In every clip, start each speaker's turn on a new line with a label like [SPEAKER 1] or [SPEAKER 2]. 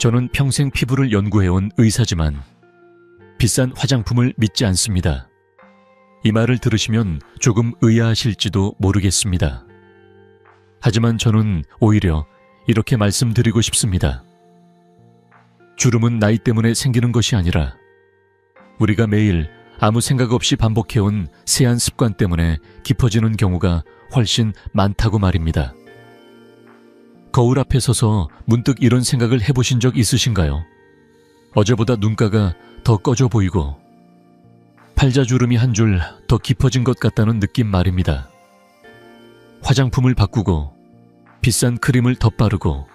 [SPEAKER 1] 저는 평생 피부를 연구해온 의사지만 비싼 화장품을 믿지 않습니다. 이 말을 들으시면 조금 의아하실지도 모르겠습니다. 하지만 저는 오히려 이렇게 말씀드리고 싶습니다. 주름은 나이 때문에 생기는 것이 아니라 우리가 매일 아무 생각 없이 반복해온 세안 습관 때문에 깊어지는 경우가 훨씬 많다고 말입니다. 거울 앞에 서서 문득 이런 생각을 해보신 적 있으신가요? 어제보다 눈가가 더 꺼져 보이고 팔자주름이 한 줄 더 깊어진 것 같다는 느낌 말입니다. 화장품을 바꾸고 비싼 크림을 더 바르고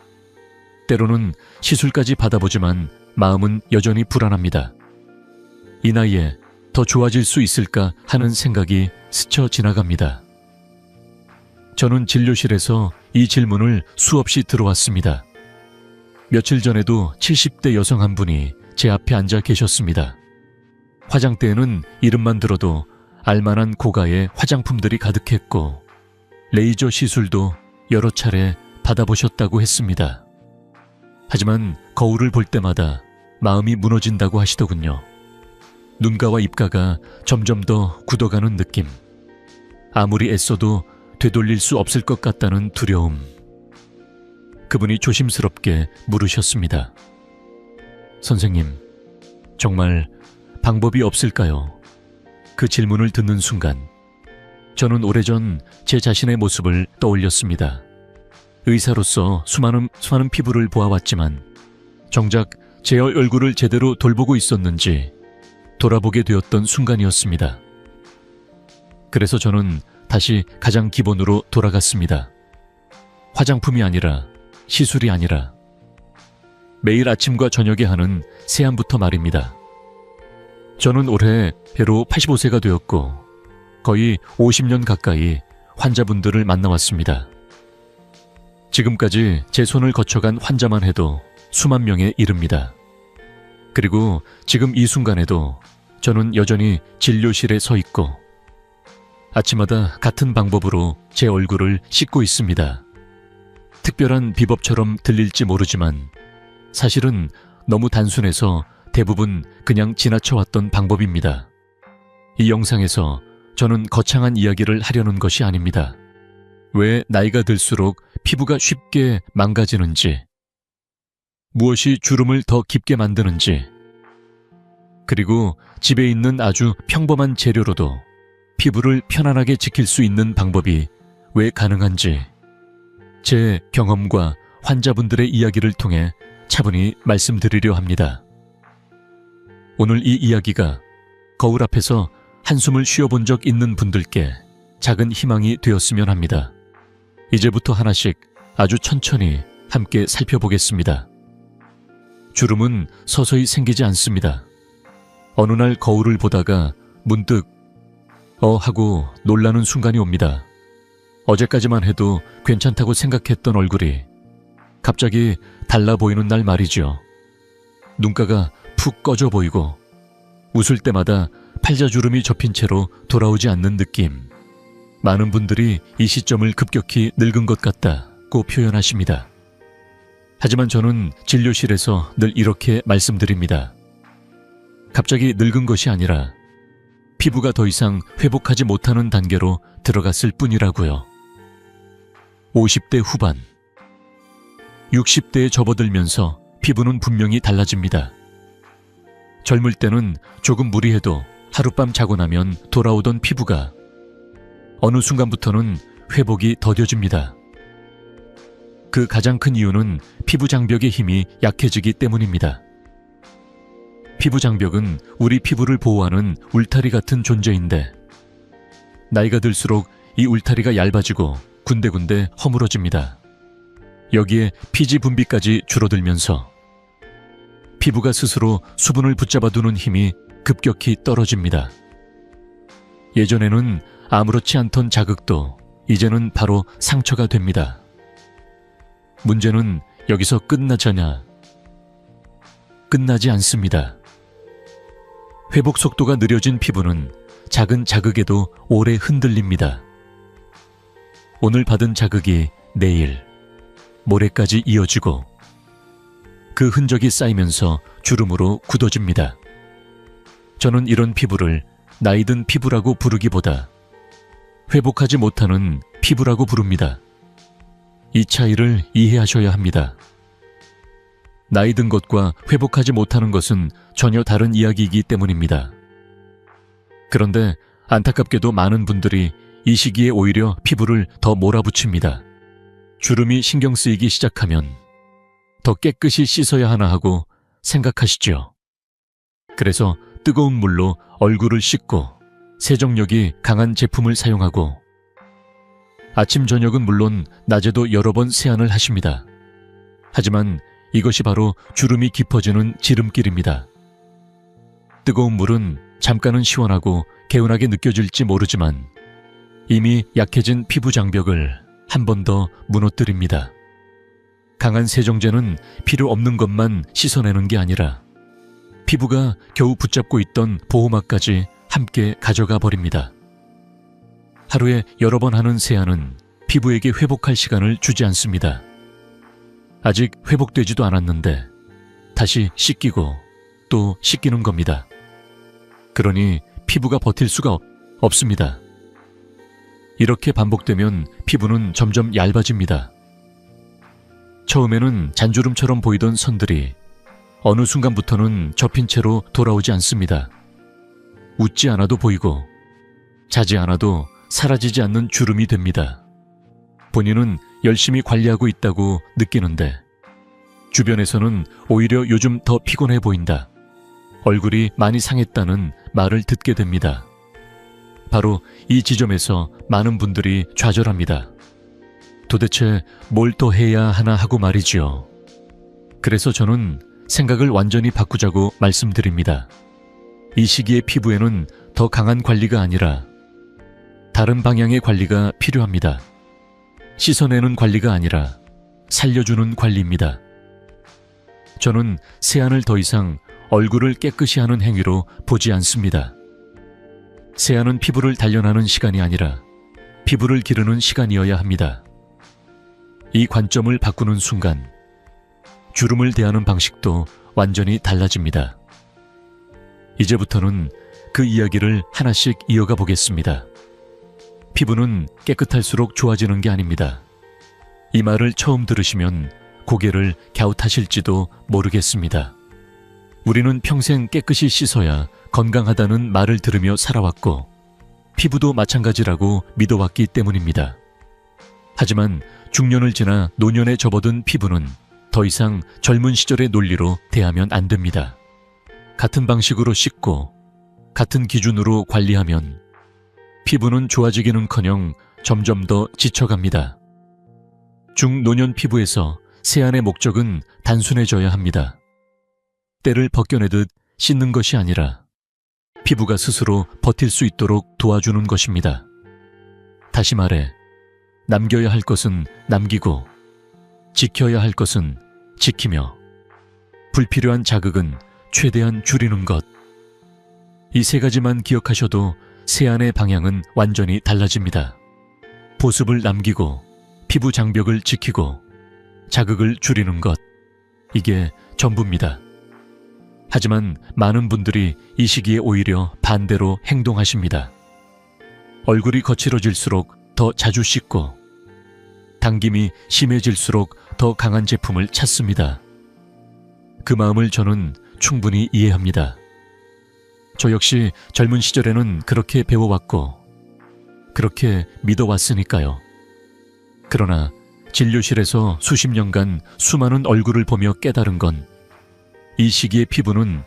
[SPEAKER 1] 때로는 시술까지 받아보지만 마음은 여전히 불안합니다. 이 나이에 더 좋아질 수 있을까 하는 생각이 스쳐 지나갑니다. 저는 진료실에서 이 질문을 수없이 들어왔습니다. 며칠 전에도 70대 여성 한 분이 제 앞에 앉아 계셨습니다. 화장대에는 이름만 들어도 알만한 고가의 화장품들이 가득했고 레이저 시술도 여러 차례 받아보셨다고 했습니다. 하지만 거울을 볼 때마다 마음이 무너진다고 하시더군요. 눈가와 입가가 점점 더 굳어가는 느낌. 아무리 애써도 되돌릴 수 없을 것 같다는 두려움. 그분이 조심스럽게 물으셨습니다. 선생님, 정말 방법이 없을까요? 그 질문을 듣는 순간 저는 오래전 제 자신의 모습을 떠올렸습니다. 의사로서 수많은 피부를 보아왔지만 정작 제 얼굴을 제대로 돌보고 있었는지 돌아보게 되었던 순간이었습니다. 그래서 저는 다시 가장 기본으로 돌아갔습니다. 화장품이 아니라, 시술이 아니라 매일 아침과 저녁에 하는 세안부터 말입니다. 저는 올해 배로 85세가 되었고 거의 50년 가까이 환자분들을 만나왔습니다. 지금까지 제 손을 거쳐간 환자만 해도 수만 명에 이릅니다. 그리고 지금 이 순간에도 저는 여전히 진료실에 서 있고 아침마다 같은 방법으로 제 얼굴을 씻고 있습니다. 특별한 비법처럼 들릴지 모르지만 사실은 너무 단순해서 대부분 그냥 지나쳐왔던 방법입니다. 이 영상에서 저는 거창한 이야기를 하려는 것이 아닙니다. 왜 나이가 들수록 피부가 쉽게 망가지는지, 무엇이 주름을 더 깊게 만드는지, 그리고 집에 있는 아주 평범한 재료로도 피부를 편안하게 지킬 수 있는 방법이 왜 가능한지 제 경험과 환자분들의 이야기를 통해 차분히 말씀드리려 합니다. 오늘 이 이야기가 거울 앞에서 한숨을 쉬어본 적 있는 분들께 작은 희망이 되었으면 합니다. 이제부터 하나씩 아주 천천히 함께 살펴보겠습니다. 주름은 서서히 생기지 않습니다. 어느 날 거울을 보다가 문득 하고 놀라는 순간이 옵니다. 어제까지만 해도 괜찮다고 생각했던 얼굴이 갑자기 달라 보이는 날 말이죠. 눈가가 푹 꺼져 보이고 웃을 때마다 팔자주름이 접힌 채로 돌아오지 않는 느낌. 많은 분들이 이 시점을 급격히 늙은 것 같다고 표현하십니다. 하지만 저는 진료실에서 늘 이렇게 말씀드립니다. 갑자기 늙은 것이 아니라 피부가 더 이상 회복하지 못하는 단계로 들어갔을 뿐이라고요. 50대 후반, 60대에 접어들면서 피부는 분명히 달라집니다. 젊을 때는 조금 무리해도 하룻밤 자고 나면 돌아오던 피부가 어느 순간부터는 회복이 더뎌집니다. 그 가장 큰 이유는 피부 장벽의 힘이 약해지기 때문입니다. 피부 장벽은 우리 피부를 보호하는 울타리 같은 존재인데 나이가 들수록 이 울타리가 얇아지고 군데군데 허물어집니다. 여기에 피지 분비까지 줄어들면서 피부가 스스로 수분을 붙잡아두는 힘이 급격히 떨어집니다. 예전에는 아무렇지 않던 자극도 이제는 바로 상처가 됩니다. 문제는 여기서 끝나자냐? 끝나지 않습니다. 회복 속도가 느려진 피부는 작은 자극에도 오래 흔들립니다. 오늘 받은 자극이 내일, 모레까지 이어지고 그 흔적이 쌓이면서 주름으로 굳어집니다. 저는 이런 피부를 나이 든 피부라고 부르기보다 회복하지 못하는 피부라고 부릅니다. 이 차이를 이해하셔야 합니다. 나이 든 것과 회복하지 못하는 것은 전혀 다른 이야기이기 때문입니다. 그런데 안타깝게도 많은 분들이 이 시기에 오히려 피부를 더 몰아붙입니다. 주름이 신경 쓰이기 시작하면 더 깨끗이 씻어야 하나 하고 생각하시죠. 그래서 뜨거운 물로 얼굴을 씻고 세정력이 강한 제품을 사용하고 아침 저녁은 물론 낮에도 여러 번 세안을 하십니다. 하지만 이것이 바로 주름이 깊어지는 지름길입니다. 뜨거운 물은 잠깐은 시원하고 개운하게 느껴질지 모르지만 이미 약해진 피부 장벽을 한 번 더 무너뜨립니다. 강한 세정제는 필요 없는 것만 씻어내는 게 아니라 피부가 겨우 붙잡고 있던 보호막까지 함께 가져가 버립니다. 하루에 여러 번 하는 세안은 피부에게 회복할 시간을 주지 않습니다. 아직 회복되지도 않았는데 다시 씻기고 또 씻기는 겁니다. 그러니 피부가 버틸 수가 없습니다. 이렇게 반복되면 피부는 점점 얇아집니다. 처음에는 잔주름처럼 보이던 선들이 어느 순간부터는 접힌 채로 돌아오지 않습니다. 웃지 않아도 보이고 자지 않아도 사라지지 않는 주름이 됩니다. 본인은 열심히 관리하고 있다고 느끼는데 주변에서는 오히려 요즘 더 피곤해 보인다, 얼굴이 많이 상했다는 말을 듣게 됩니다. 바로 이 지점에서 많은 분들이 좌절합니다. 도대체 뭘 더 해야 하나 하고 말이지요. 그래서 저는 생각을 완전히 바꾸자고 말씀드립니다. 이 시기의 피부에는 더 강한 관리가 아니라 다른 방향의 관리가 필요합니다. 씻어내는 관리가 아니라 살려주는 관리입니다. 저는 세안을 더 이상 얼굴을 깨끗이 하는 행위로 보지 않습니다. 세안은 피부를 단련하는 시간이 아니라 피부를 기르는 시간이어야 합니다. 이 관점을 바꾸는 순간 주름을 대하는 방식도 완전히 달라집니다. 이제부터는 그 이야기를 하나씩 이어가 보겠습니다. 피부는 깨끗할수록 좋아지는 게 아닙니다. 이 말을 처음 들으시면 고개를 갸웃하실지도 모르겠습니다. 우리는 평생 깨끗이 씻어야 건강하다는 말을 들으며 살아왔고 피부도 마찬가지라고 믿어왔기 때문입니다. 하지만 중년을 지나 노년에 접어든 피부는 더 이상 젊은 시절의 논리로 대하면 안 됩니다. 같은 방식으로 씻고 같은 기준으로 관리하면 피부는 좋아지기는커녕 점점 더 지쳐갑니다. 중노년 피부에서 세안의 목적은 단순해져야 합니다. 때를 벗겨내듯 씻는 것이 아니라 피부가 스스로 버틸 수 있도록 도와주는 것입니다. 다시 말해, 남겨야 할 것은 남기고 지켜야 할 것은 지키며 불필요한 자극은 최대한 줄이는 것. 이 세 가지만 기억하셔도 세안의 방향은 완전히 달라집니다. 보습을 남기고 피부 장벽을 지키고 자극을 줄이는 것. 이게 전부입니다. 하지만 많은 분들이 이 시기에 오히려 반대로 행동하십니다. 얼굴이 거칠어질수록 더 자주 씻고 당김이 심해질수록 더 강한 제품을 찾습니다. 그 마음을 저는 충분히 이해합니다. 저 역시 젊은 시절에는 그렇게 배워왔고 그렇게 믿어왔으니까요. 그러나 진료실에서 수십 년간 수많은 얼굴을 보며 깨달은 건 이 시기의 피부는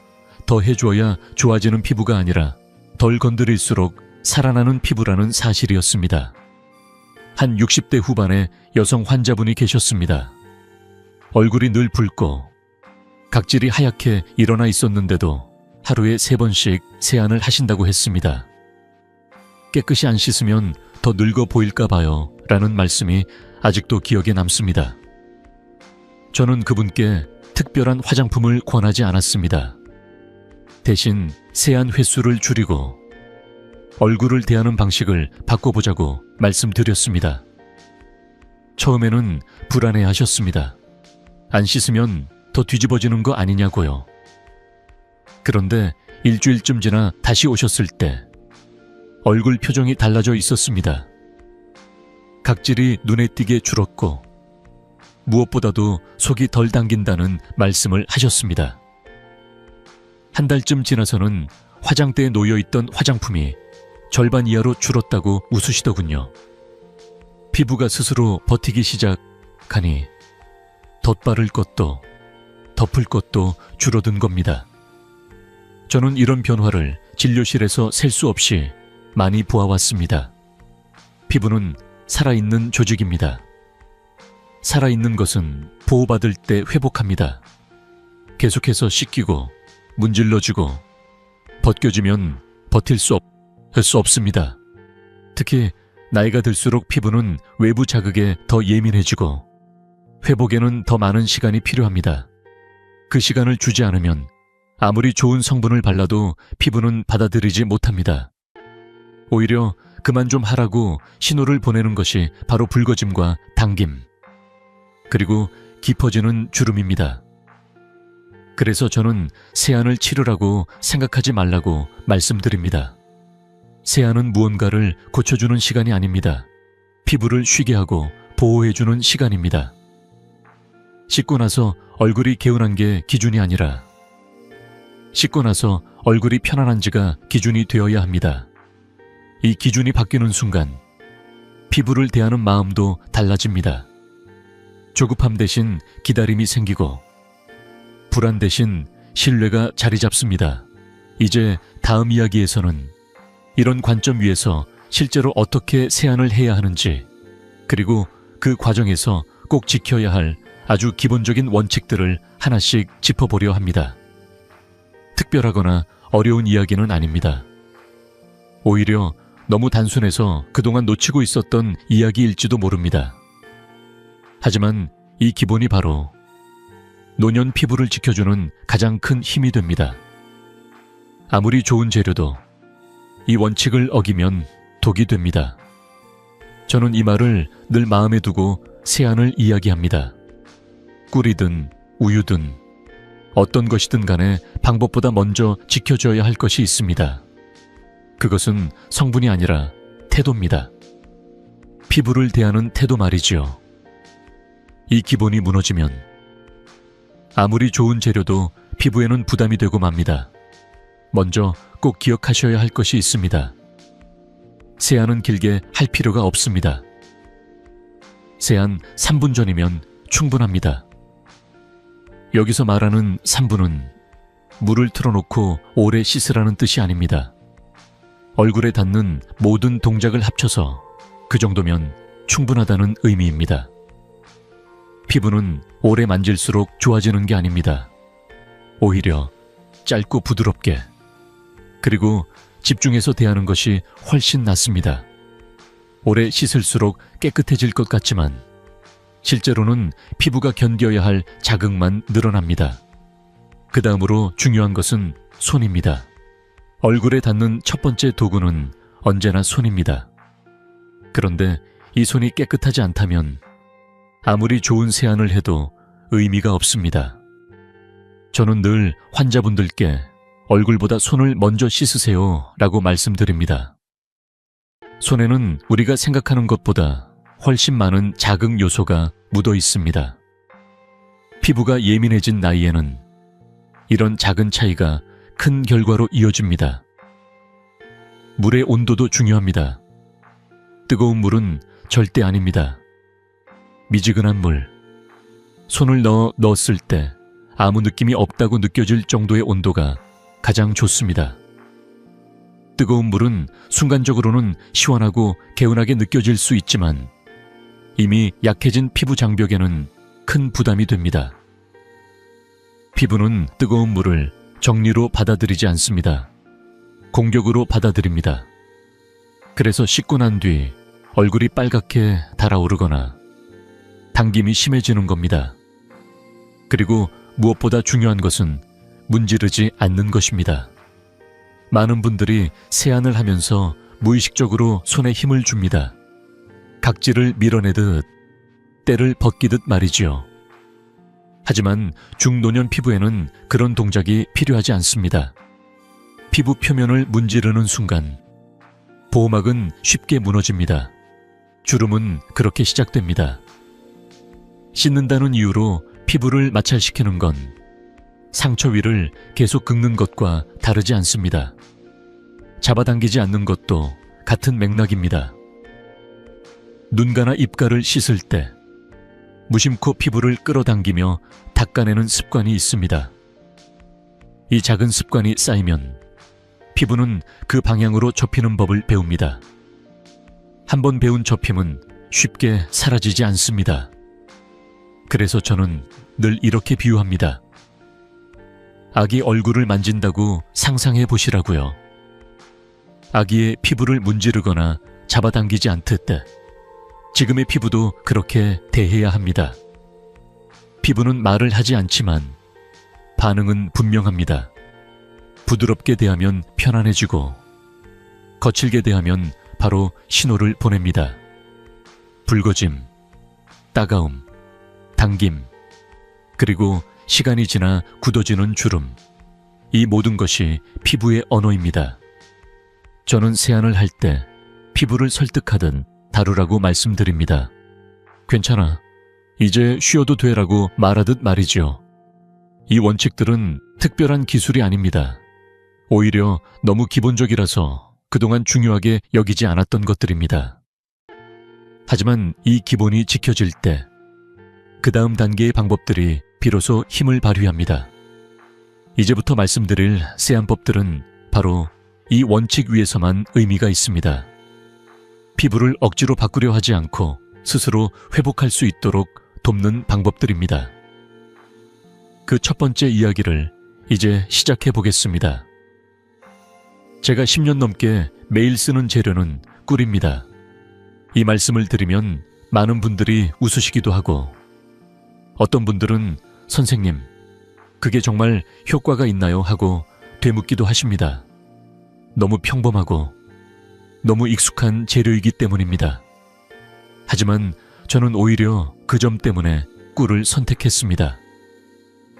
[SPEAKER 1] 더 해주어야 좋아지는 피부가 아니라 덜 건드릴수록 살아나는 피부라는 사실이었습니다. 한 60대 후반의 여성 환자분이 계셨습니다. 얼굴이 늘 붉고 각질이 하얗게 일어나 있었는데도 하루에 3번씩 세안을 하신다고 했습니다. 깨끗이 안 씻으면 더 늙어 보일까 봐요 라는 말씀이 아직도 기억에 남습니다. 저는 그분께 특별한 화장품을 권하지 않았습니다. 대신 세안 횟수를 줄이고 얼굴을 대하는 방식을 바꿔보자고 말씀드렸습니다. 처음에는 불안해하셨습니다. 안 씻으면 더 뒤집어지는 거 아니냐고요. 그런데 일주일쯤 지나 다시 오셨을 때 얼굴 표정이 달라져 있었습니다. 각질이 눈에 띄게 줄었고 무엇보다도 속이 덜 당긴다는 말씀을 하셨습니다. 한 달쯤 지나서는 화장대에 놓여있던 화장품이 절반 이하로 줄었다고 웃으시더군요. 피부가 스스로 버티기 시작하니 덧바를 것도 덮을 것도 줄어든 겁니다. 저는 이런 변화를 진료실에서 셀 수 없이 많이 보아왔습니다. 피부는 살아있는 조직입니다. 살아있는 것은 보호받을 때 회복합니다. 계속해서 씻기고 문질러주고 벗겨지면 버틸 수 없습니다. 특히 나이가 들수록 피부는 외부 자극에 더 예민해지고 회복에는 더 많은 시간이 필요합니다. 그 시간을 주지 않으면 아무리 좋은 성분을 발라도 피부는 받아들이지 못합니다. 오히려 그만 좀 하라고 신호를 보내는 것이 바로 붉어짐과 당김, 그리고 깊어지는 주름입니다. 그래서 저는 세안을 치르라고 생각하지 말라고 말씀드립니다. 세안은 무언가를 고쳐주는 시간이 아닙니다. 피부를 쉬게 하고 보호해주는 시간입니다. 씻고 나서 얼굴이 개운한 게 기준이 아니라 씻고 나서 얼굴이 편안한지가 기준이 되어야 합니다. 이 기준이 바뀌는 순간 피부를 대하는 마음도 달라집니다. 조급함 대신 기다림이 생기고 불안 대신 신뢰가 자리 잡습니다. 이제 다음 이야기에서는 이런 관점 위에서 실제로 어떻게 세안을 해야 하는지, 그리고 그 과정에서 꼭 지켜야 할 아주 기본적인 원칙들을 하나씩 짚어보려 합니다. 특별하거나 어려운 이야기는 아닙니다. 오히려 너무 단순해서 그동안 놓치고 있었던 이야기일지도 모릅니다. 하지만 이 기본이 바로 노년 피부를 지켜주는 가장 큰 힘이 됩니다. 아무리 좋은 재료도 이 원칙을 어기면 독이 됩니다. 저는 이 말을 늘 마음에 두고 세안을 이야기합니다. 꿀이든 우유든 어떤 것이든 간에 방법보다 먼저 지켜줘야 할 것이 있습니다. 그것은 성분이 아니라 태도입니다. 피부를 대하는 태도 말이지요. 이 기본이 무너지면 아무리 좋은 재료도 피부에는 부담이 되고 맙니다. 먼저 꼭 기억하셔야 할 것이 있습니다. 세안은 길게 할 필요가 없습니다. 세안 3분 전이면 충분합니다. 여기서 말하는 3분은 물을 틀어놓고 오래 씻으라는 뜻이 아닙니다. 얼굴에 닿는 모든 동작을 합쳐서 그 정도면 충분하다는 의미입니다. 피부는 오래 만질수록 좋아지는 게 아닙니다. 오히려 짧고 부드럽게, 그리고 집중해서 대하는 것이 훨씬 낫습니다. 오래 씻을수록 깨끗해질 것 같지만 실제로는 피부가 견뎌야 할 자극만 늘어납니다. 그 다음으로 중요한 것은 손입니다. 얼굴에 닿는 첫 번째 도구는 언제나 손입니다. 그런데 이 손이 깨끗하지 않다면 아무리 좋은 세안을 해도 의미가 없습니다. 저는 늘 환자분들께 얼굴보다 손을 먼저 씻으세요 라고 말씀드립니다. 손에는 우리가 생각하는 것보다 훨씬 많은 자극 요소가 묻어 있습니다. 피부가 예민해진 나이에는 이런 작은 차이가 큰 결과로 이어집니다. 물의 온도도 중요합니다. 뜨거운 물은 절대 아닙니다. 미지근한 물, 손을 넣었을 때 아무 느낌이 없다고 느껴질 정도의 온도가 가장 좋습니다. 뜨거운 물은 순간적으로는 시원하고 개운하게 느껴질 수 있지만 이미 약해진 피부 장벽에는 큰 부담이 됩니다. 피부는 뜨거운 물을 정리로 받아들이지 않습니다. 공격으로 받아들입니다. 그래서 씻고 난 뒤 얼굴이 빨갛게 달아오르거나 당김이 심해지는 겁니다. 그리고 무엇보다 중요한 것은 문지르지 않는 것입니다. 많은 분들이 세안을 하면서 무의식적으로 손에 힘을 줍니다. 각질을 밀어내듯 때를 벗기듯 말이지요. 하지만 중노년 피부에는 그런 동작이 필요하지 않습니다. 피부 표면을 문지르는 순간 보호막은 쉽게 무너집니다. 주름은 그렇게 시작됩니다. 씻는다는 이유로 피부를 마찰시키는 건 상처 위를 계속 긁는 것과 다르지 않습니다. 잡아당기지 않는 것도 같은 맥락입니다. 눈가나 입가를 씻을 때 무심코 피부를 끌어당기며 닦아내는 습관이 있습니다. 이 작은 습관이 쌓이면 피부는 그 방향으로 접히는 법을 배웁니다. 한번 배운 접힘은 쉽게 사라지지 않습니다. 그래서 저는 늘 이렇게 비유합니다. 아기 얼굴을 만진다고 상상해 보시라고요. 아기의 피부를 문지르거나 잡아당기지 않듯 지금의 피부도 그렇게 대해야 합니다. 피부는 말을 하지 않지만 반응은 분명합니다. 부드럽게 대하면 편안해지고 거칠게 대하면 바로 신호를 보냅니다. 붉어짐, 따가움, 당김, 그리고 시간이 지나 굳어지는 주름. 이 모든 것이 피부의 언어입니다. 저는 세안을 할 때 피부를 설득하든 다루라고 말씀드립니다. 괜찮아. 이제 쉬어도 돼라고 말하듯 말이죠. 이 원칙들은 특별한 기술이 아닙니다. 오히려 너무 기본적이라서 그동안 중요하게 여기지 않았던 것들입니다. 하지만 이 기본이 지켜질 때 그 다음 단계의 방법들이 비로소 힘을 발휘합니다. 이제부터 말씀드릴 세안법들은 바로 이 원칙 위에서만 의미가 있습니다. 피부를 억지로 바꾸려 하지 않고 스스로 회복할 수 있도록 돕는 방법들입니다. 그 첫 번째 이야기를 이제 시작해 보겠습니다. 제가 10년 넘게 매일 쓰는 재료는 꿀입니다. 이 말씀을 드리면 많은 분들이 웃으시기도 하고 어떤 분들은 선생님, 그게 정말 효과가 있나요? 하고 되묻기도 하십니다. 너무 평범하고 너무 익숙한 재료이기 때문입니다. 하지만 저는 오히려 그 점 때문에 꿀을 선택했습니다.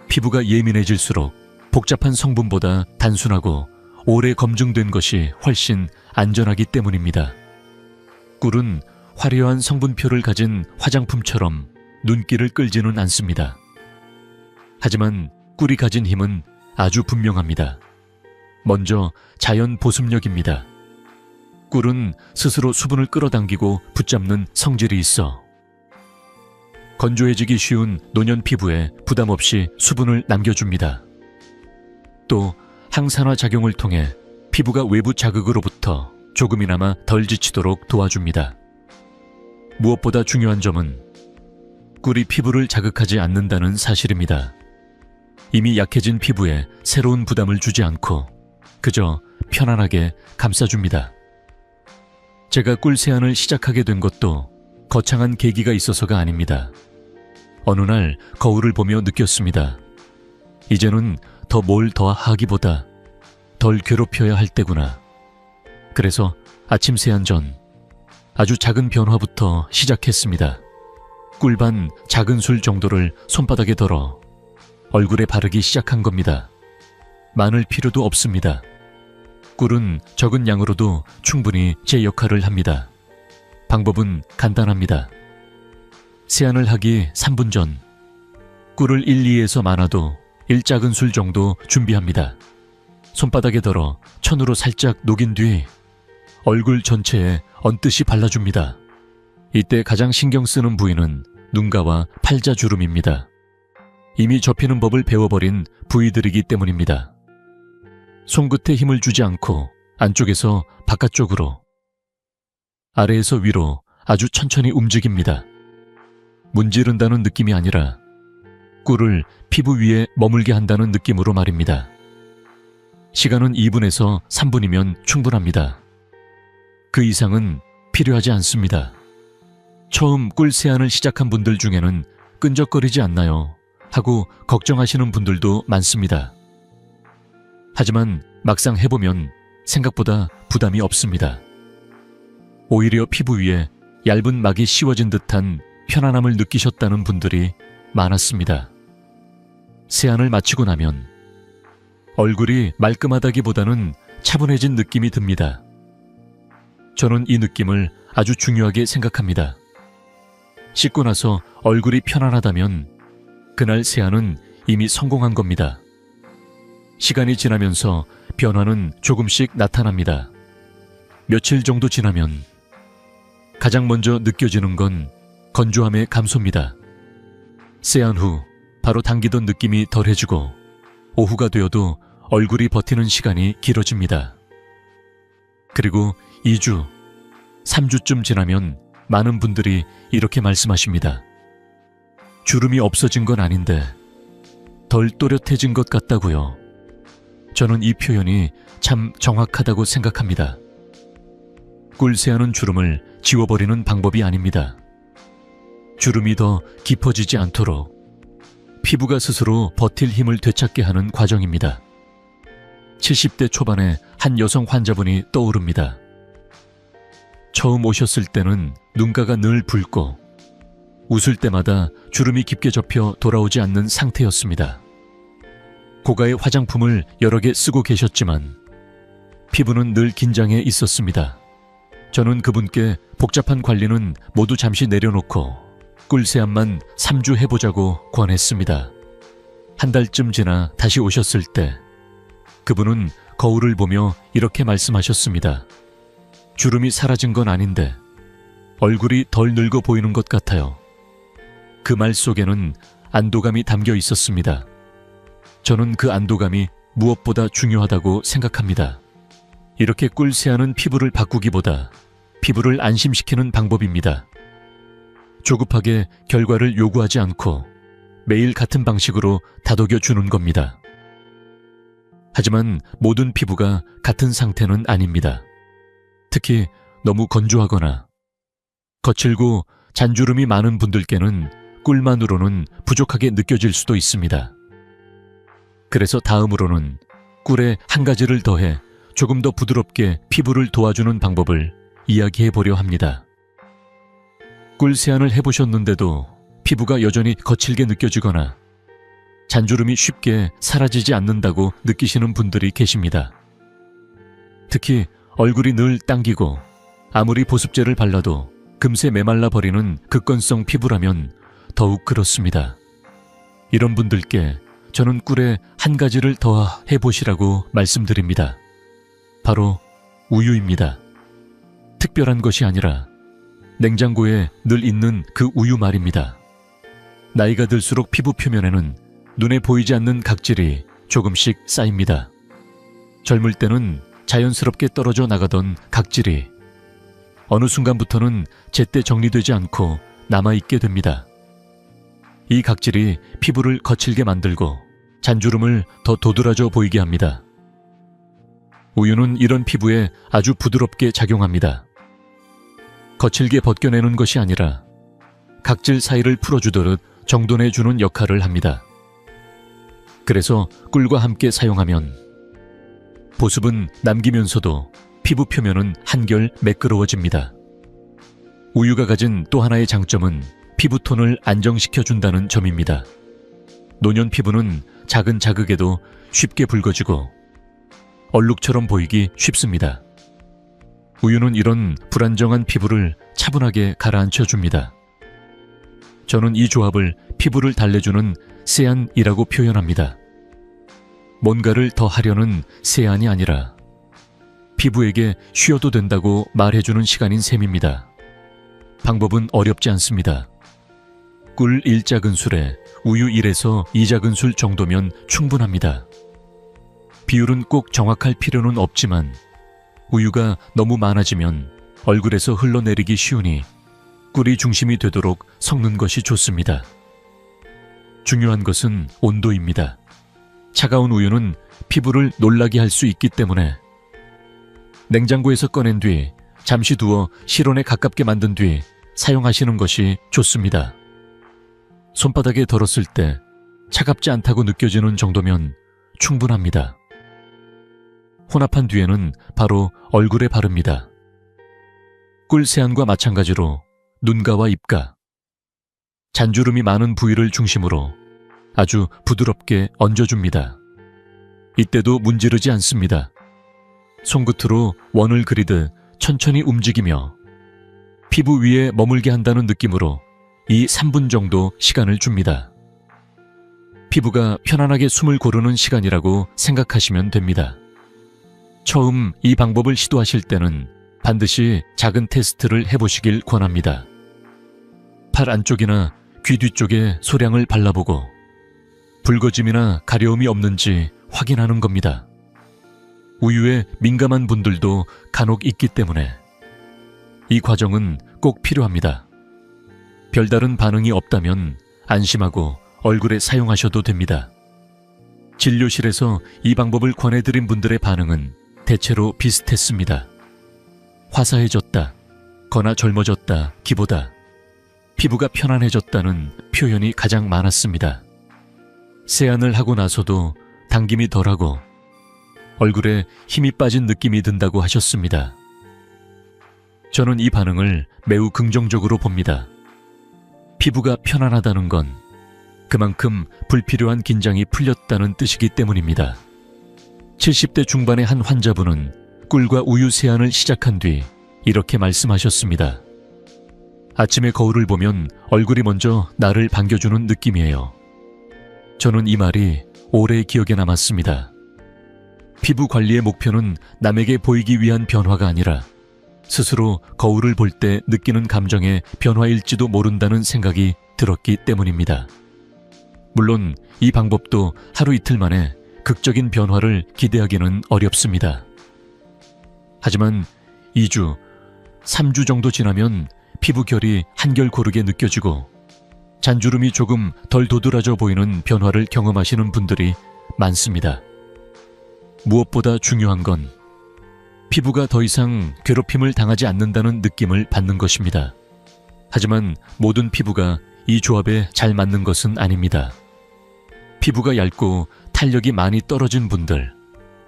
[SPEAKER 1] 피부가 예민해질수록 복잡한 성분보다 단순하고 오래 검증된 것이 훨씬 안전하기 때문입니다. 꿀은 화려한 성분표를 가진 화장품처럼 눈길을 끌지는 않습니다. 하지만 꿀이 가진 힘은 아주 분명합니다. 먼저 자연 보습력입니다. 꿀은 스스로 수분을 끌어당기고 붙잡는 성질이 있어 건조해지기 쉬운 노년 피부에 부담 없이 수분을 남겨줍니다. 또 항산화 작용을 통해 피부가 외부 자극으로부터 조금이나마 덜 지치도록 도와줍니다. 무엇보다 중요한 점은 꿀이 피부를 자극하지 않는다는 사실입니다. 이미 약해진 피부에 새로운 부담을 주지 않고 그저 편안하게 감싸줍니다. 제가 꿀 세안을 시작하게 된 것도 거창한 계기가 있어서가 아닙니다. 어느 날 거울을 보며 느꼈습니다. 이제는 더 뭘 더 하기보다 덜 괴롭혀야 할 때구나. 그래서 아침 세안 전 아주 작은 변화부터 시작했습니다. 꿀반 작은 술 정도를 손바닥에 덜어 얼굴에 바르기 시작한 겁니다. 많을 필요도 없습니다. 꿀은 적은 양으로도 충분히 제 역할을 합니다. 방법은 간단합니다. 세안을 하기 3분 전 꿀을 1, 2에서 많아도 1작은 술 정도 준비합니다. 손바닥에 덜어 천으로 살짝 녹인 뒤 얼굴 전체에 언뜻이 발라줍니다. 이때 가장 신경 쓰는 부위는 눈가와 팔자주름입니다. 이미 접히는 법을 배워버린 부위들이기 때문입니다. 손끝에 힘을 주지 않고 안쪽에서 바깥쪽으로, 아래에서 위로 아주 천천히 움직입니다. 문지른다는 느낌이 아니라 꿀을 피부 위에 머물게 한다는 느낌으로 말입니다. 시간은 2분에서 3분이면 충분합니다. 그 이상은 필요하지 않습니다. 처음 꿀 세안을 시작한 분들 중에는 끈적거리지 않나요? 하고 걱정하시는 분들도 많습니다. 하지만 막상 해보면 생각보다 부담이 없습니다. 오히려 피부 위에 얇은 막이 씌워진 듯한 편안함을 느끼셨다는 분들이 많았습니다. 세안을 마치고 나면 얼굴이 말끔하다기보다는 차분해진 느낌이 듭니다. 저는 이 느낌을 아주 중요하게 생각합니다. 씻고 나서 얼굴이 편안하다면 그날 세안은 이미 성공한 겁니다. 시간이 지나면서 변화는 조금씩 나타납니다. 며칠 정도 지나면 가장 먼저 느껴지는 건 건조함의 감소입니다. 세안 후 바로 당기던 느낌이 덜해지고 오후가 되어도 얼굴이 버티는 시간이 길어집니다. 그리고 2주, 3주쯤 지나면 많은 분들이 이렇게 말씀하십니다. 주름이 없어진 건 아닌데 덜 또렷해진 것 같다고요. 저는 이 표현이 참 정확하다고 생각합니다. 꿀 세안은 주름을 지워버리는 방법이 아닙니다. 주름이 더 깊어지지 않도록 피부가 스스로 버틸 힘을 되찾게 하는 과정입니다. 70대 초반의 한 여성 환자분이 떠오릅니다. 처음 오셨을 때는 눈가가 늘 붉고 웃을 때마다 주름이 깊게 접혀 돌아오지 않는 상태였습니다. 고가의 화장품을 여러 개 쓰고 계셨지만 피부는 늘 긴장해 있었습니다. 저는 그분께 복잡한 관리는 모두 잠시 내려놓고 꿀세안만 3주 해보자고 권했습니다. 한 달쯤 지나 다시 오셨을 때 그분은 거울을 보며 이렇게 말씀하셨습니다. 주름이 사라진 건 아닌데 얼굴이 덜 늙어 보이는 것 같아요. 그 말 속에는 안도감이 담겨 있었습니다. 저는 그 안도감이 무엇보다 중요하다고 생각합니다. 이렇게 꿀세안은 피부를 바꾸기보다 피부를 안심시키는 방법입니다. 조급하게 결과를 요구하지 않고 매일 같은 방식으로 다독여 주는 겁니다. 하지만 모든 피부가 같은 상태는 아닙니다. 특히 너무 건조하거나 거칠고 잔주름이 많은 분들께는 꿀만으로는 부족하게 느껴질 수도 있습니다. 그래서 다음으로는 꿀에 한 가지를 더해 조금 더 부드럽게 피부를 도와주는 방법을 이야기해 보려 합니다. 꿀 세안을 해보셨는데도 피부가 여전히 거칠게 느껴지거나 잔주름이 쉽게 사라지지 않는다고 느끼시는 분들이 계십니다. 특히 얼굴이 늘 당기고 아무리 보습제를 발라도 금세 메말라 버리는 극건성 피부라면 더욱 그렇습니다. 이런 분들께 저는 꿀에 한 가지를 더 해보시라고 말씀드립니다. 바로 우유입니다. 특별한 것이 아니라 냉장고에 늘 있는 그 우유 말입니다. 나이가 들수록 피부 표면에는 눈에 보이지 않는 각질이 조금씩 쌓입니다. 젊을 때는 자연스럽게 떨어져 나가던 각질이 어느 순간부터는 제때 정리되지 않고 남아있게 됩니다. 이 각질이 피부를 거칠게 만들고 잔주름을 더 도드라져 보이게 합니다. 우유는 이런 피부에 아주 부드럽게 작용합니다. 거칠게 벗겨내는 것이 아니라 각질 사이를 풀어주도록 정돈해주는 역할을 합니다. 그래서 꿀과 함께 사용하면 보습은 남기면서도 피부 표면은 한결 매끄러워집니다. 우유가 가진 또 하나의 장점은 피부톤을 안정시켜준다는 점입니다. 노년 피부는 작은 자극에도 쉽게 붉어지고 얼룩처럼 보이기 쉽습니다. 우유는 이런 불안정한 피부를 차분하게 가라앉혀줍니다. 저는 이 조합을 피부를 달래주는 세안이라고 표현합니다. 뭔가를 더 하려는 세안이 아니라 피부에게 쉬어도 된다고 말해주는 시간인 셈입니다. 방법은 어렵지 않습니다. 꿀 1작은술에 우유 1에서 2작은술 정도면 충분합니다. 비율은 꼭 정확할 필요는 없지만 우유가 너무 많아지면 얼굴에서 흘러내리기 쉬우니 꿀이 중심이 되도록 섞는 것이 좋습니다. 중요한 것은 온도입니다. 차가운 우유는 피부를 놀라게 할 수 있기 때문에 냉장고에서 꺼낸 뒤 잠시 두어 실온에 가깝게 만든 뒤 사용하시는 것이 좋습니다. 손바닥에 덜었을 때 차갑지 않다고 느껴지는 정도면 충분합니다. 혼합한 뒤에는 바로 얼굴에 바릅니다. 꿀 세안과 마찬가지로 눈가와 입가, 잔주름이 많은 부위를 중심으로 아주 부드럽게 얹어줍니다. 이때도 문지르지 않습니다. 손끝으로 원을 그리듯 천천히 움직이며 피부 위에 머물게 한다는 느낌으로 이 3분 정도 시간을 줍니다. 피부가 편안하게 숨을 고르는 시간이라고 생각하시면 됩니다. 처음 이 방법을 시도하실 때는 반드시 작은 테스트를 해보시길 권합니다. 팔 안쪽이나 귀 뒤쪽에 소량을 발라보고 붉어짐이나 가려움이 없는지 확인하는 겁니다. 우유에 민감한 분들도 간혹 있기 때문에 이 과정은 꼭 필요합니다. 별다른 반응이 없다면 안심하고 얼굴에 사용하셔도 됩니다. 진료실에서 이 방법을 권해드린 분들의 반응은 대체로 비슷했습니다. 화사해졌다, 거나 젊어졌다 기보다 피부가 편안해졌다는 표현이 가장 많았습니다. 세안을 하고 나서도 당김이 덜하고 얼굴에 힘이 빠진 느낌이 든다고 하셨습니다. 저는 이 반응을 매우 긍정적으로 봅니다. 피부가 편안하다는 건 그만큼 불필요한 긴장이 풀렸다는 뜻이기 때문입니다. 70대 중반의 한 환자분은 꿀과 우유 세안을 시작한 뒤 이렇게 말씀하셨습니다. 아침에 거울을 보면 얼굴이 먼저 나를 반겨주는 느낌이에요. 저는 이 말이 오래 기억에 남았습니다. 피부 관리의 목표는 남에게 보이기 위한 변화가 아니라 스스로 거울을 볼 때 느끼는 감정의 변화일지도 모른다는 생각이 들었기 때문입니다. 물론 이 방법도 하루 이틀 만에 극적인 변화를 기대하기는 어렵습니다. 하지만 2주, 3주 정도 지나면 피부 결이 한결 고르게 느껴지고 잔주름이 조금 덜 도드라져 보이는 변화를 경험하시는 분들이 많습니다. 무엇보다 중요한 건 피부가 더 이상 괴롭힘을 당하지 않는다는 느낌을 받는 것입니다. 하지만 모든 피부가 이 조합에 잘 맞는 것은 아닙니다. 피부가 얇고 탄력이 많이 떨어진 분들,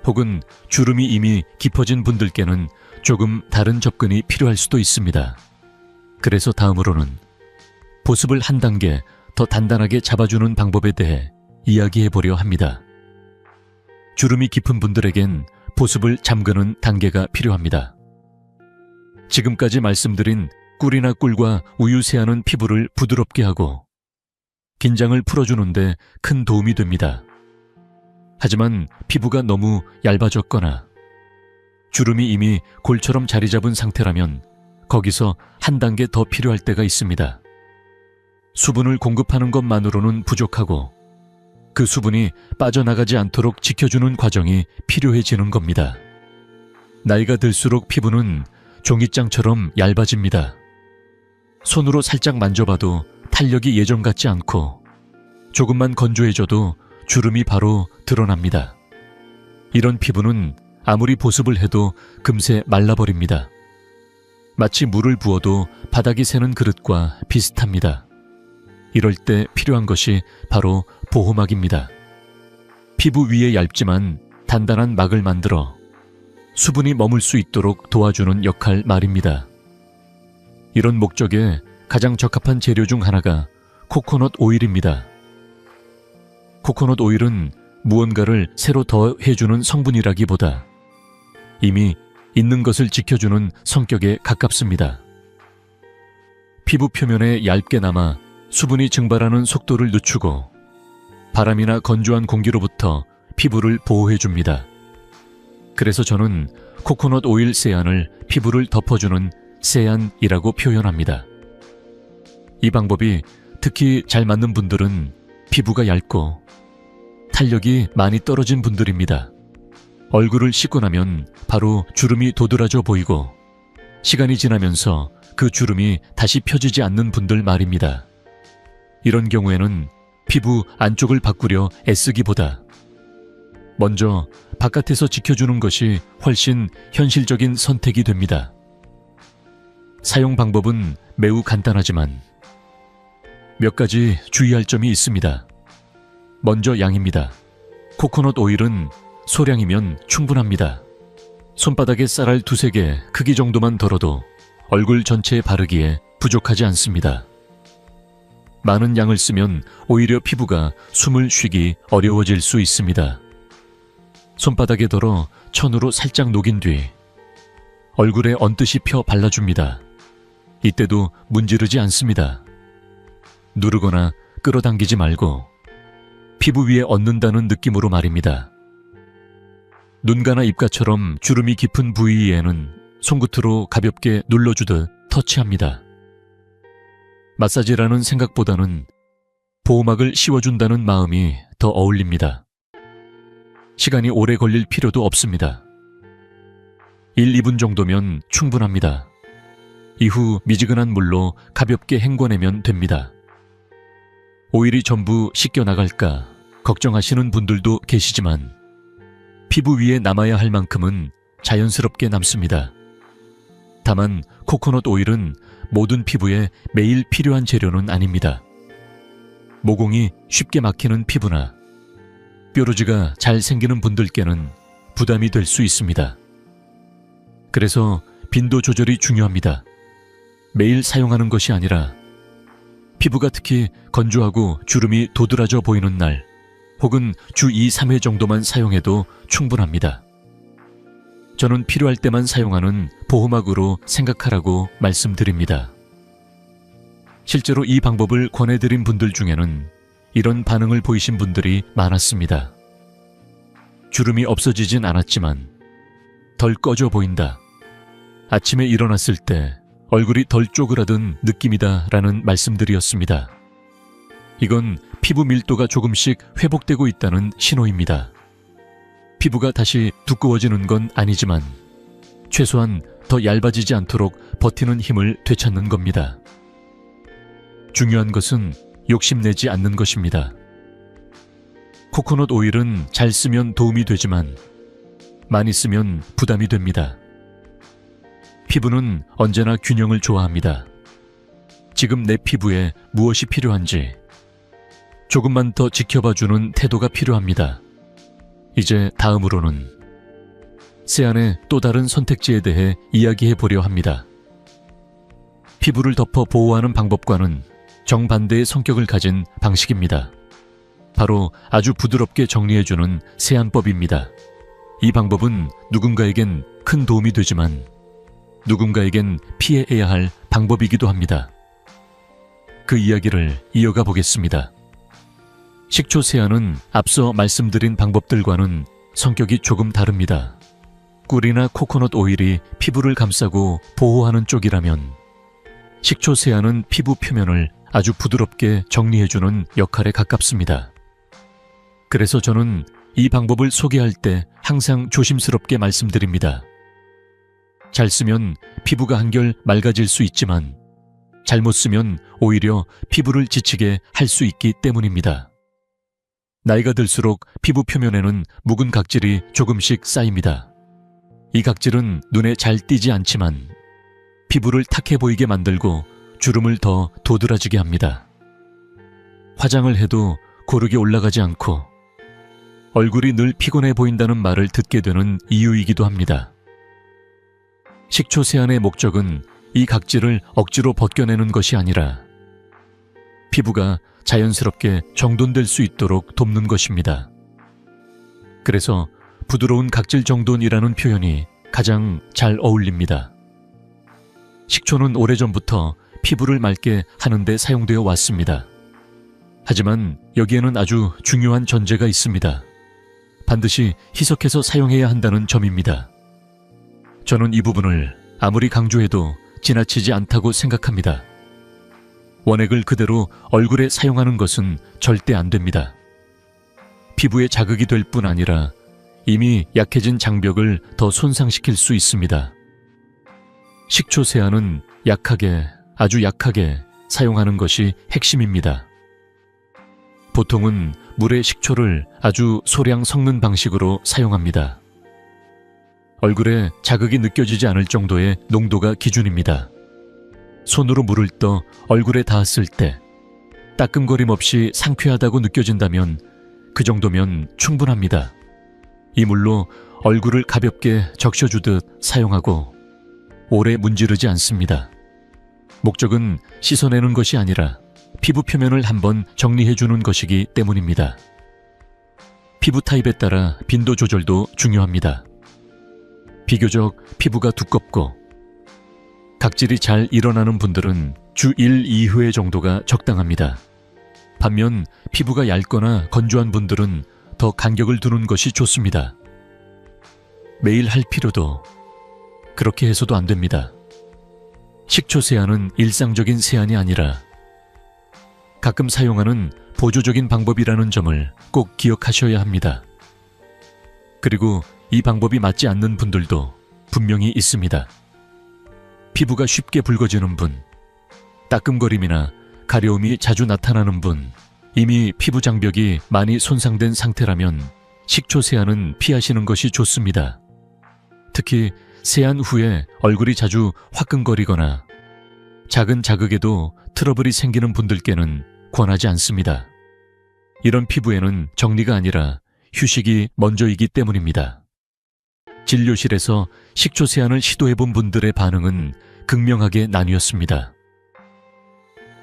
[SPEAKER 1] 혹은 주름이 이미 깊어진 분들께는 조금 다른 접근이 필요할 수도 있습니다. 그래서 다음으로는 보습을 한 단계 더 단단하게 잡아주는 방법에 대해 이야기해 보려 합니다. 주름이 깊은 분들에겐 보습을 잠그는 단계가 필요합니다. 지금까지 말씀드린 꿀이나 꿀과 우유 세안은 피부를 부드럽게 하고 긴장을 풀어주는데 큰 도움이 됩니다. 하지만 피부가 너무 얇아졌거나 주름이 이미 골처럼 자리 잡은 상태라면 거기서 한 단계 더 필요할 때가 있습니다. 수분을 공급하는 것만으로는 부족하고 그 수분이 빠져나가지 않도록 지켜주는 과정이 필요해지는 겁니다. 나이가 들수록 피부는 종이장처럼 얇아집니다. 손으로 살짝 만져봐도 탄력이 예전 같지 않고 조금만 건조해져도 주름이 바로 드러납니다. 이런 피부는 아무리 보습을 해도 금세 말라버립니다. 마치 물을 부어도 바닥이 새는 그릇과 비슷합니다. 이럴 때 필요한 것이 바로 보호막입니다. 피부 위에 얇지만 단단한 막을 만들어 수분이 머물 수 있도록 도와주는 역할 말입니다. 이런 목적에 가장 적합한 재료 중 하나가 코코넛 오일입니다. 코코넛 오일은 무언가를 새로 더해주는 성분이라기보다 이미 있는 것을 지켜주는 성격에 가깝습니다. 피부 표면에 얇게 남아 수분이 증발하는 속도를 늦추고 바람이나 건조한 공기로부터 피부를 보호해줍니다. 그래서 저는 코코넛 오일 세안을 피부를 덮어주는 세안이라고 표현합니다. 이 방법이 특히 잘 맞는 분들은 피부가 얇고 탄력이 많이 떨어진 분들입니다. 얼굴을 씻고 나면 바로 주름이 도드라져 보이고 시간이 지나면서 그 주름이 다시 펴지지 않는 분들 말입니다. 이런 경우에는 피부 안쪽을 바꾸려 애쓰기보다 먼저 바깥에서 지켜주는 것이 훨씬 현실적인 선택이 됩니다. 사용 방법은 매우 간단하지만 몇 가지 주의할 점이 있습니다. 먼저 양입니다. 코코넛 오일은 소량이면 충분합니다. 손바닥에 쌀알 2-3개 크기 정도만 덜어도 얼굴 전체에 바르기에 부족하지 않습니다. 많은 양을 쓰면 오히려 피부가 숨을 쉬기 어려워질 수 있습니다. 손바닥에 덜어 천으로 살짝 녹인 뒤 얼굴에 언뜻이 펴 발라줍니다. 이때도 문지르지 않습니다. 누르거나 끌어당기지 말고 피부 위에 얹는다는 느낌으로 말입니다. 눈가나 입가처럼 주름이 깊은 부위에는 손끝으로 가볍게 눌러주듯 터치합니다. 마사지라는 생각보다는 보호막을 씌워준다는 마음이 더 어울립니다. 시간이 오래 걸릴 필요도 없습니다. 1, 2분 정도면 충분합니다. 이후 미지근한 물로 가볍게 헹궈내면 됩니다. 오일이 전부 씻겨나갈까 걱정하시는 분들도 계시지만 피부 위에 남아야 할 만큼은 자연스럽게 남습니다. 다만 코코넛 오일은 모든 피부에 매일 필요한 재료는 아닙니다. 모공이 쉽게 막히는 피부나 뾰루지가 잘 생기는 분들께는 부담이 될 수 있습니다. 그래서 빈도 조절이 중요합니다. 매일 사용하는 것이 아니라 피부가 특히 건조하고 주름이 도드라져 보이는 날 혹은 주 2, 3회 정도만 사용해도 충분합니다. 저는 필요할 때만 사용하는 보호막으로 생각하라고 말씀드립니다. 실제로 이 방법을 권해드린 분들 중에는 이런 반응을 보이신 분들이 많았습니다. 주름이 없어지진 않았지만 덜 꺼져 보인다. 아침에 일어났을 때 얼굴이 덜 쪼그라든 느낌이다 라는 말씀들이었습니다. 이건 피부 밀도가 조금씩 회복되고 있다는 신호입니다. 피부가 다시 두꺼워지는 건 아니지만 최소한 더 얇아지지 않도록 버티는 힘을 되찾는 겁니다. 중요한 것은 욕심내지 않는 것입니다. 코코넛 오일은 잘 쓰면 도움이 되지만 많이 쓰면 부담이 됩니다. 피부는 언제나 균형을 좋아합니다. 지금 내 피부에 무엇이 필요한지 조금만 더 지켜봐주는 태도가 필요합니다. 이제 다음으로는 세안의 또 다른 선택지에 대해 이야기해 보려 합니다. 피부를 덮어 보호하는 방법과는 정반대의 성격을 가진 방식입니다. 바로 아주 부드럽게 정리해주는 세안법입니다. 이 방법은 누군가에겐 큰 도움이 되지만 누군가에겐 피해야 할 방법이기도 합니다. 그 이야기를 이어가 보겠습니다. 식초 세안은 앞서 말씀드린 방법들과는 성격이 조금 다릅니다. 꿀이나 코코넛 오일이 피부를 감싸고 보호하는 쪽이라면 식초 세안은 피부 표면을 아주 부드럽게 정리해주는 역할에 가깝습니다. 그래서 저는 이 방법을 소개할 때 항상 조심스럽게 말씀드립니다. 잘 쓰면 피부가 한결 맑아질 수 있지만 잘못 쓰면 오히려 피부를 지치게 할 수 있기 때문입니다. 나이가 들수록 피부 표면에는 묵은 각질이 조금씩 쌓입니다. 이 각질은 눈에 잘 띄지 않지만 피부를 탁해 보이게 만들고 주름을 더 도드라지게 합니다. 화장을 해도 고르게 올라가지 않고 얼굴이 늘 피곤해 보인다는 말을 듣게 되는 이유이기도 합니다. 식초 세안의 목적은 이 각질을 억지로 벗겨내는 것이 아니라 피부가 자연스럽게 정돈될 수 있도록 돕는 것입니다. 그래서 부드러운 각질 정돈이라는 표현이 가장 잘 어울립니다. 식초는 오래전부터 피부를 맑게 하는 데 사용되어 왔습니다. 하지만 여기에는 아주 중요한 전제가 있습니다. 반드시 희석해서 사용해야 한다는 점입니다. 저는 이 부분을 아무리 강조해도 지나치지 않다고 생각합니다. 원액을 그대로 얼굴에 사용하는 것은 절대 안 됩니다. 피부에 자극이 될 뿐 아니라 이미 약해진 장벽을 더 손상시킬 수 있습니다. 식초 세안은 약하게, 아주 약하게 사용하는 것이 핵심입니다. 보통은 물에 식초를 아주 소량 섞는 방식으로 사용합니다. 얼굴에 자극이 느껴지지 않을 정도의 농도가 기준입니다. 손으로 물을 떠 얼굴에 닿았을 때 따끔거림 없이 상쾌하다고 느껴진다면 그 정도면 충분합니다. 이 물로 얼굴을 가볍게 적셔주듯 사용하고 오래 문지르지 않습니다. 목적은 씻어내는 것이 아니라 피부 표면을 한번 정리해주는 것이기 때문입니다. 피부 타입에 따라 빈도 조절도 중요합니다. 비교적 피부가 두껍고 각질이 잘 일어나는 분들은 주 1, 2회 정도가 적당합니다. 반면 피부가 얇거나 건조한 분들은 더 간격을 두는 것이 좋습니다. 매일 할 필요도 그렇게 해서도 안 됩니다. 식초 세안은 일상적인 세안이 아니라 가끔 사용하는 보조적인 방법이라는 점을 꼭 기억하셔야 합니다. 그리고 이 방법이 맞지 않는 분들도 분명히 있습니다. 피부가 쉽게 붉어지는 분, 따끔거림이나 가려움이 자주 나타나는 분, 이미 피부 장벽이 많이 손상된 상태라면 식초 세안은 피하시는 것이 좋습니다. 특히 세안 후에 얼굴이 자주 화끈거리거나 작은 자극에도 트러블이 생기는 분들께는 권하지 않습니다. 이런 피부에는 정리가 아니라 휴식이 먼저이기 때문입니다. 진료실에서 식초 세안을 시도해본 분들의 반응은 극명하게 나뉘었습니다.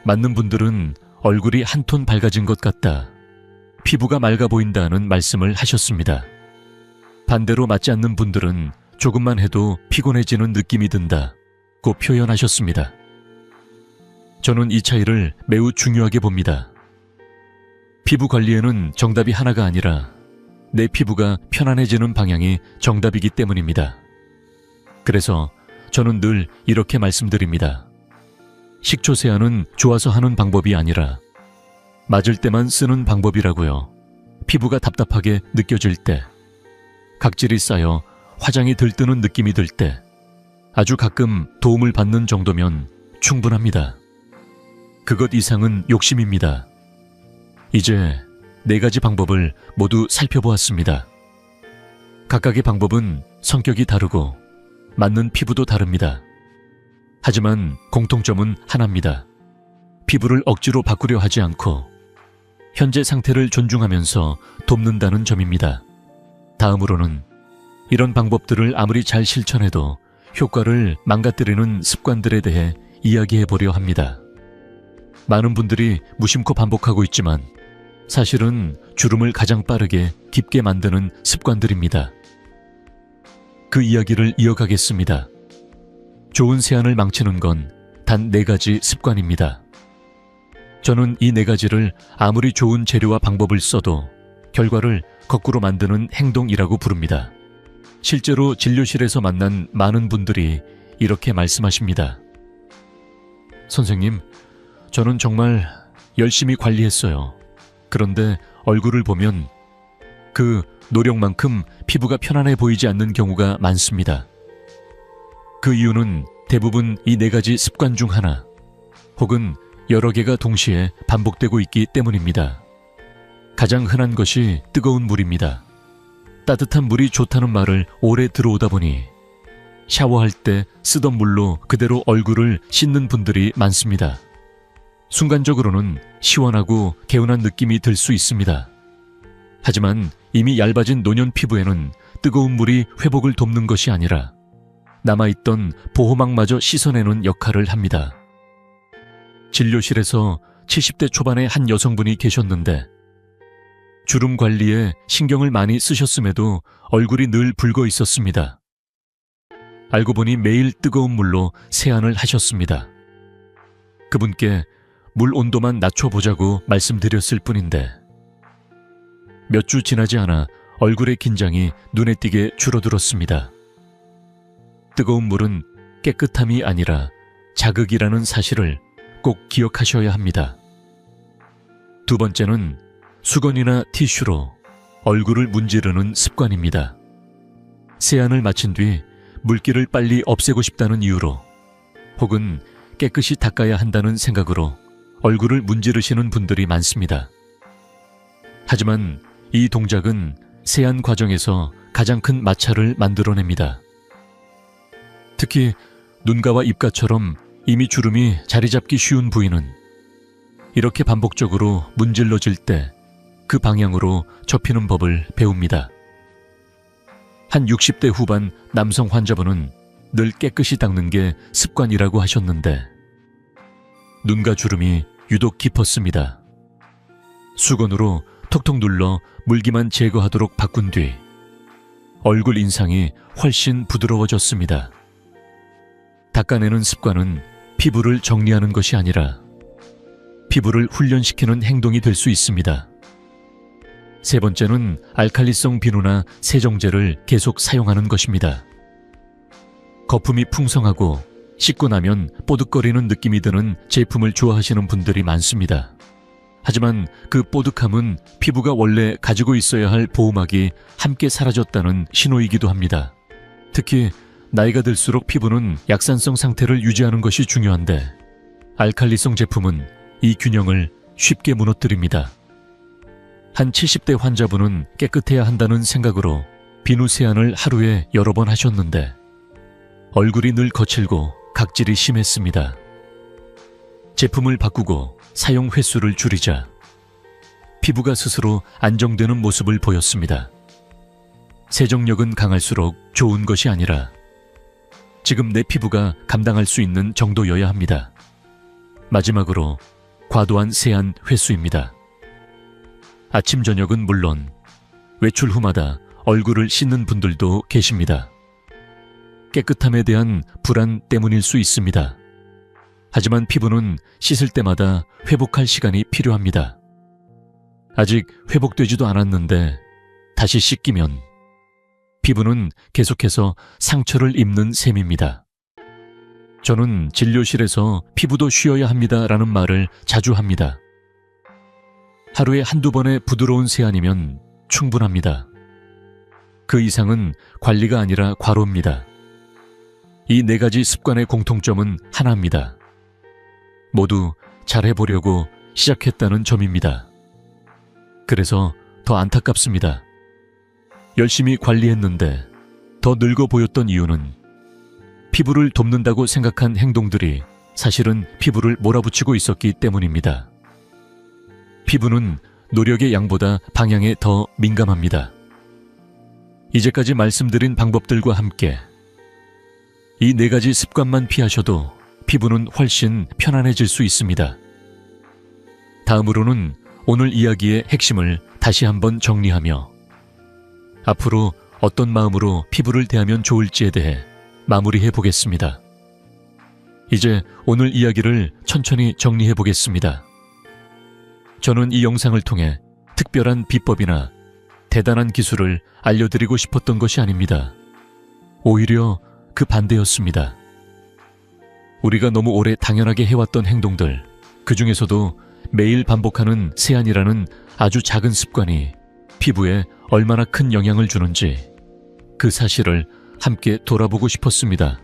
[SPEAKER 1] 맞는 분들은 얼굴이 한 톤 밝아진 것 같다, 피부가 맑아 보인다는 말씀을 하셨습니다. 반대로 맞지 않는 분들은 조금만 해도 피곤해지는 느낌이 든다고 표현하셨습니다. 저는 이 차이를 매우 중요하게 봅니다. 피부 관리에는 정답이 하나가 아니라 내 피부가 편안해지는 방향이 정답이기 때문입니다. 그래서 저는 늘 이렇게 말씀드립니다. 식초 세안은 좋아서 하는 방법이 아니라 맞을 때만 쓰는 방법이라고요. 피부가 답답하게 느껴질 때, 각질이 쌓여 화장이 들뜨는 느낌이 들 때, 아주 가끔 도움을 받는 정도면 충분합니다. 그것 이상은 욕심입니다. 이제 4가지 방법을 모두 살펴보았습니다. 각각의 방법은 성격이 다르고 맞는 피부도 다릅니다. 하지만 공통점은 하나입니다. 피부를 억지로 바꾸려 하지 않고 현재 상태를 존중하면서 돕는다는 점입니다. 다음으로는 이런 방법들을 아무리 잘 실천해도 효과를 망가뜨리는 습관들에 대해 이야기해 보려 합니다. 많은 분들이 무심코 반복하고 있지만 사실은 주름을 가장 빠르게 깊게 만드는 습관들입니다. 그 이야기를 이어가겠습니다. 좋은 세안을 망치는 건 단 4가지 습관입니다. 저는 이 4가지를 아무리 좋은 재료와 방법을 써도 결과를 거꾸로 만드는 행동이라고 부릅니다. 실제로 진료실에서 만난 많은 분들이 이렇게 말씀하십니다. 선생님, 저는 정말 열심히 관리했어요. 그런데 얼굴을 보면 그 노력만큼 피부가 편안해 보이지 않는 경우가 많습니다. 그 이유는 대부분 이 4가지 습관 중 하나, 혹은 여러 개가 동시에 반복되고 있기 때문입니다. 가장 흔한 것이 뜨거운 물입니다. 따뜻한 물이 좋다는 말을 오래 들어오다 보니 샤워할 때 쓰던 물로 그대로 얼굴을 씻는 분들이 많습니다. 순간적으로는 시원하고 개운한 느낌이 들 수 있습니다. 하지만 이미 얇아진 노년 피부에는 뜨거운 물이 회복을 돕는 것이 아니라 남아있던 보호막마저 씻어내는 역할을 합니다. 진료실에서 70대 초반의 한 여성분이 계셨는데 주름 관리에 신경을 많이 쓰셨음에도 얼굴이 늘 붉어 있었습니다. 알고 보니 매일 뜨거운 물로 세안을 하셨습니다. 그분께 물 온도만 낮춰보자고 말씀드렸을 뿐인데 몇 주 지나지 않아 얼굴의 긴장이 눈에 띄게 줄어들었습니다. 뜨거운 물은 깨끗함이 아니라 자극이라는 사실을 꼭 기억하셔야 합니다. 2번째는 수건이나 티슈로 얼굴을 문지르는 습관입니다. 세안을 마친 뒤 물기를 빨리 없애고 싶다는 이유로 혹은 깨끗이 닦아야 한다는 생각으로 얼굴을 문지르시는 분들이 많습니다. 하지만 이 동작은 세안 과정에서 가장 큰 마찰을 만들어냅니다. 특히 눈가와 입가처럼 이미 주름이 자리 잡기 쉬운 부위는 이렇게 반복적으로 문질러질 때 그 방향으로 접히는 법을 배웁니다. 한 60대 후반 남성 환자분은 늘 깨끗이 닦는 게 습관이라고 하셨는데 눈가 주름이 유독 깊었습니다. 수건으로 톡톡 눌러 물기만 제거하도록 바꾼 뒤 얼굴 인상이 훨씬 부드러워졌습니다. 닦아내는 습관은 피부를 정리하는 것이 아니라 피부를 훈련시키는 행동이 될 수 있습니다. 세 번째는 알칼리성 비누나 세정제를 계속 사용하는 것입니다. 거품이 풍성하고 씻고 나면 뽀득거리는 느낌이 드는 제품을 좋아하시는 분들이 많습니다. 하지만 그 뽀득함은 피부가 원래 가지고 있어야 할 보호막이 함께 사라졌다는 신호이기도 합니다. 특히 나이가 들수록 피부는 약산성 상태를 유지하는 것이 중요한데 알칼리성 제품은 이 균형을 쉽게 무너뜨립니다. 한 70대 환자분은 깨끗해야 한다는 생각으로 비누 세안을 하루에 여러 번 하셨는데 얼굴이 늘 거칠고 각질이 심했습니다. 제품을 바꾸고 사용 횟수를 줄이자 피부가 스스로 안정되는 모습을 보였습니다. 세정력은 강할수록 좋은 것이 아니라 지금 내 피부가 감당할 수 있는 정도여야 합니다. 마지막으로 과도한 세안 횟수입니다. 아침 저녁은 물론 외출 후마다 얼굴을 씻는 분들도 계십니다. 깨끗함에 대한 불안 때문일 수 있습니다. 하지만 피부는 씻을 때마다 회복할 시간이 필요합니다. 아직 회복되지도 않았는데 다시 씻기면 피부는 계속해서 상처를 입는 셈입니다. 저는 진료실에서 피부도 쉬어야 합니다라는 말을 자주 합니다. 하루에 한두 번의 부드러운 세안이면 충분합니다. 그 이상은 관리가 아니라 과로입니다. 이 네 가지 습관의 공통점은 하나입니다. 모두 잘해보려고 시작했다는 점입니다. 그래서 더 안타깝습니다. 열심히 관리했는데 더 늙어 보였던 이유는 피부를 돕는다고 생각한 행동들이 사실은 피부를 몰아붙이고 있었기 때문입니다. 피부는 노력의 양보다 방향에 더 민감합니다. 이제까지 말씀드린 방법들과 함께 이 네 가지 습관만 피하셔도 피부는 훨씬 편안해질 수 있습니다. 다음으로는 오늘 이야기의 핵심을 다시 한번 정리하며 앞으로 어떤 마음으로 피부를 대하면 좋을지에 대해 마무리해 보겠습니다. 이제 오늘 이야기를 천천히 정리해 보겠습니다. 저는 이 영상을 통해 특별한 비법이나 대단한 기술을 알려드리고 싶었던 것이 아닙니다. 오히려 그 반대였습니다. 우리가 너무 오래 당연하게 해왔던 행동들, 그 중에서도 매일 반복하는 세안이라는 아주 작은 습관이 피부에 얼마나 큰 영향을 주는지 그 사실을 함께 돌아보고 싶었습니다.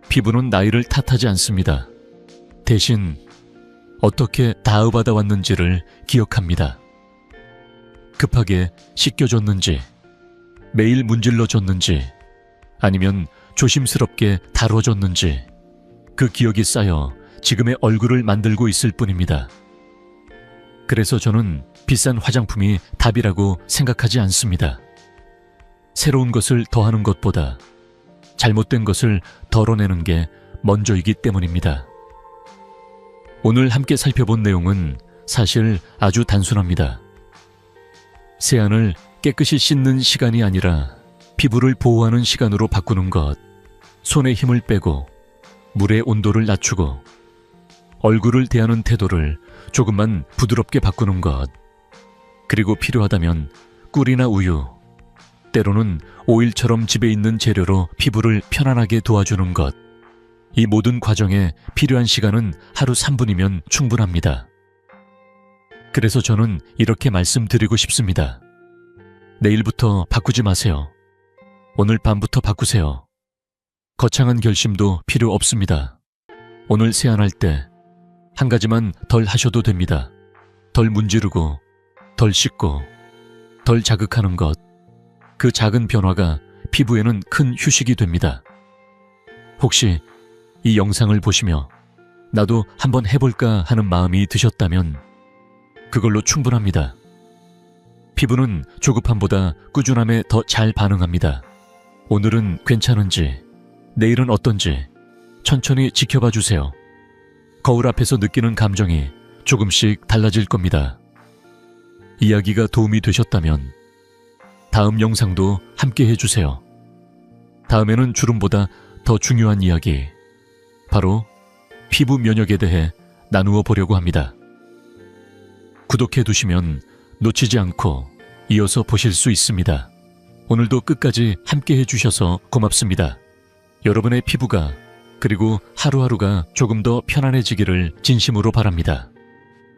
[SPEAKER 1] 피부는 나이를 탓하지 않습니다. 대신 어떻게 다음받아 왔는지를 기억합니다. 급하게 씻겨줬는지, 매일 문질러줬는지, 아니면 조심스럽게 다뤄줬는지 그 기억이 쌓여 지금의 얼굴을 만들고 있을 뿐입니다. 그래서 저는 비싼 화장품이 답이라고 생각하지 않습니다. 새로운 것을 더하는 것보다 잘못된 것을 덜어내는 게 먼저이기 때문입니다. 오늘 함께 살펴본 내용은 사실 아주 단순합니다. 세안을 깨끗이 씻는 시간이 아니라 피부를 보호하는 시간으로 바꾸는 것, 손에 힘을 빼고 물의 온도를 낮추고 얼굴을 대하는 태도를 조금만 부드럽게 바꾸는 것, 그리고 필요하다면 꿀이나 우유, 때로는 오일처럼 집에 있는 재료로 피부를 편안하게 도와주는 것, 이 모든 과정에 필요한 시간은 하루 3분이면 충분합니다. 그래서 저는 이렇게 말씀드리고 싶습니다. 내일부터 바꾸지 마세요. 오늘 밤부터 바꾸세요. 거창한 결심도 필요 없습니다. 오늘 세안할 때 한 가지만 덜 하셔도 됩니다. 덜 문지르고, 덜 씻고, 덜 자극하는 것. 그 작은 변화가 피부에는 큰 휴식이 됩니다. 혹시 이 영상을 보시며 나도 한번 해볼까 하는 마음이 드셨다면 그걸로 충분합니다. 피부는 조급함보다 꾸준함에 더 잘 반응합니다. 오늘은 괜찮은지, 내일은 어떤지 천천히 지켜봐 주세요. 거울 앞에서 느끼는 감정이 조금씩 달라질 겁니다. 이야기가 도움이 되셨다면 다음 영상도 함께 해주세요. 다음에는 주름보다 더 중요한 이야기, 바로 피부 면역에 대해 나누어 보려고 합니다. 구독해 두시면 놓치지 않고 이어서 보실 수 있습니다. 오늘도 끝까지 함께 해주셔서 고맙습니다. 여러분의 피부가 그리고 하루하루가 조금 더 편안해지기를 진심으로 바랍니다.